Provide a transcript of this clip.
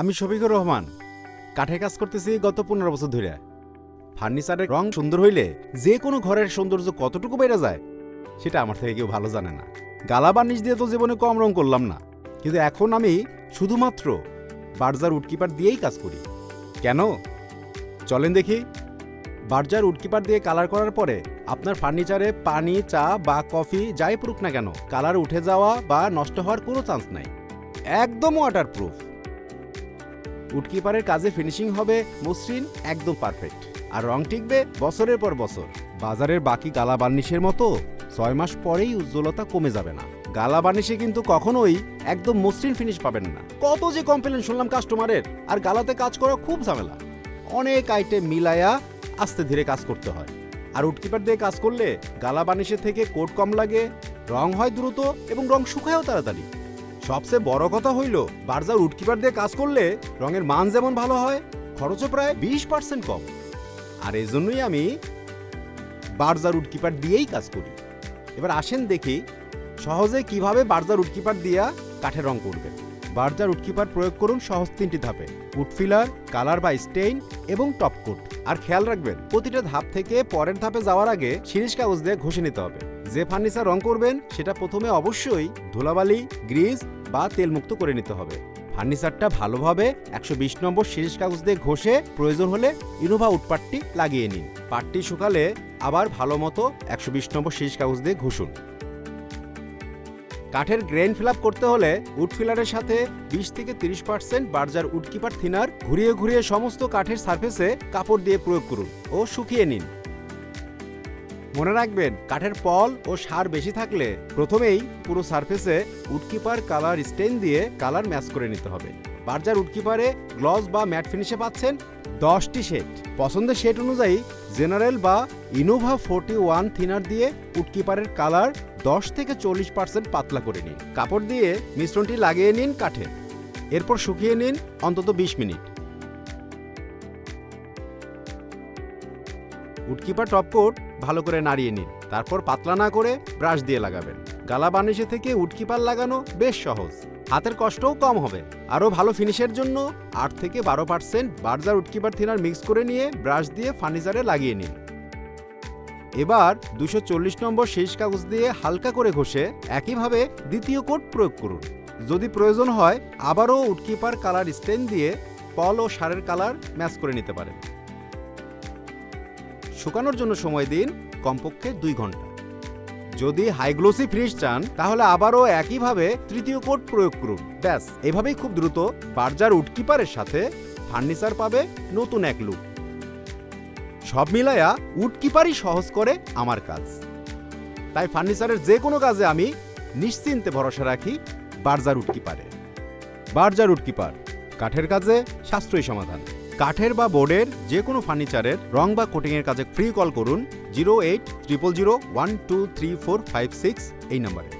আমি শফিকুর রহমান, কাঠে কাজ করতেছি গত 15 বছর ধরে। ফার্নিচারের রং সুন্দর হইলে যে কোনো ঘরের সৌন্দর্য কতটুকু বেড়ে যায় সেটা আমার থেকে কেউ ভালো জানে না। গালা বার্নিশ দিয়ে তো জীবনে কম রং করলাম না, কিন্তু এখন আমি শুধুমাত্র বার্জার উডকিপার দিয়েই কাজ করি। কেন চলেন দেখি। বার্জার উডকিপার দিয়ে কালার করার পরে আপনার ফার্নিচারে পানি, চা বা কফি যাই পড়ুক না কেন, কালার উঠে যাওয়া বা নষ্ট হওয়ার কোনো চান্স নাই। একদম ওয়াটারপ্রুফ। উডকিপারের কাজে ফিনিশিং হবে মসৃণ, একদম পারফেক্ট, আর রং টিকবে বছরের পর বছর। বাজারের বাকি গালা বার্নিশের মতো 6 মাস পরেই উজ্জ্বলতা কমে যাবে না। গালা বার্নিশে কিন্তু কখনোই একদম মসৃণ ফিনিশ পাবেন না। কত যে কমপ্লেন শুনলাম কাস্টমারের। আর গালাতে কাজ করা খুব ঝামেলা, অনেক আইটেম মিলায়া আস্তে ধীরে কাজ করতে হয়। আর উডকিপার দিয়ে কাজ করলে গালা বার্নিশের থেকে কোট কম লাগে, রং হয় দ্রুত এবং রং শুকায়ও তাড়াতাড়ি। সবচেয়ে বড় কথা হইল, বার্জার উডকিপার দিয়ে কাজ করলে রঙের মান যেমন ভালো হয়, খরচও প্রায় 20% কম। আর এই জন্যই আমি বার্জার উডকিপার দিয়েই কাজ করি। এবার আসেন দেখি সহজে কিভাবে বার্জার উডকিপার দিয়া কাঠের রং করবেন। বার্জার উডকিপার প্রয়োগ করুন সহজ 3টি ধাপে: উড ফিলার, কালার বা স্টেইন এবং টপ কোট। আর খেয়াল রাখবেন, প্রতিটা ধাপ থেকে পরের ধাপে যাওয়ার আগে শিরিষ কাগজ দিয়ে ঘষে নিতে হবে। যে ফার্নিচার রং করবেন সেটা প্রথমে অবশ্যই ধুলাবালি, গ্রিজ বা তেলমুক্ত করে নিতে হবে। ফার্নিচারটা ভালোভাবে 120 নম্বর শিরিষ কাগজ দিয়ে ঘষে প্রয়োজন হলে ইনোভা উড পাট্টি লাগিয়ে নিন। পাট্টি শুকালে আবার ভালো মতো 120 নম্বর শিরিষ কাগজ দিয়ে ঘষুন। কাঠের গ্রেন ফিল আপ করতে হলে উড ফিলারের সাথে 20 থেকে 30% বার্জার উডকিপার থিনার ঘুরিয়ে ঘুরিয়ে সমস্ত কাঠের সারফেসে কাপড় দিয়ে প্রয়োগ করুন ও শুকিয়ে নিন। মনে রাখবেন, কাঠের পল ও সার বেশি থাকলে প্রথমেই পুরো সারফেসে উডকিপার কালার স্টেইন দিয়ে কালার ম্যাচ করে নিতে হবে। বার্জার উডকিপারে গ্লস বা ম্যাট ফিনিশে পাচ্ছেন 10টি শেড। পছন্দের শেড অনুযায়ী জেনারেল বা ইনোভা 41 থিনার দিয়ে উডকিপারের কালার 10 থেকে 40% পাতলা করে নিন। কাপড় দিয়ে মিশ্রণটি লাগিয়ে নিন কাঠে, এরপর শুকিয়ে নিন অন্তত 20 মিনিট। উডকিপার টপ কোট ভালো করে নাড়িয়ে নিন, তারপর পাতলা না করে ব্রাশ দিয়ে লাগাবেন। গালা বার্নিশে থেকে উডকিপার লাগানো বেশ সহজ, হাতের কষ্টও কম হবে। আরও ভালো ফিনিশের জন্য 8 থেকে 12% বার্জার উডকিপার থিনার মিক্স করে নিয়ে ব্রাশ দিয়ে ফার্নিচারে লাগিয়ে নিন। এবার 240 নম্বর শেষ কাগজ দিয়ে হালকা করে ঘষে একইভাবে দ্বিতীয় কোট প্রয়োগ করুন। যদি প্রয়োজন হয় আবারও উডকিপার কালার স্টেইন দিয়ে পল ও সারের কালার ম্যাচ করে নিতে পারেন। শুকানোর জন্য সময় দিন কমপক্ষে 2 ঘন্টা। যদি হাই গ্লোসি ফিনিশ চান তাহলে আবারও একইভাবে তৃতীয় কোট প্রয়োগ করুন। ব্যাস, এভাবেই খুব দ্রুত বার্জার উডকিপারের সাথে ফার্নিচার পাবে নতুন এক লুক। সব মিলায়া উডকিপারই সহজ করে আমার কাজ। তাই ফার্নিচারের যে কোনো কাজে আমি নিশ্চিন্তে ভরসা রাখি বার্জার উডকিপারে। বার্জার উডকিপার, কাঠের কাজে সাশ্রয়ী সমাধান। কাঠের বা বোর্ডের যে কোনো ফার্নিচারের রং বা কোটিংয়ের কাজে ফ্রি কল করুন 0800012345 এই নম্বরে।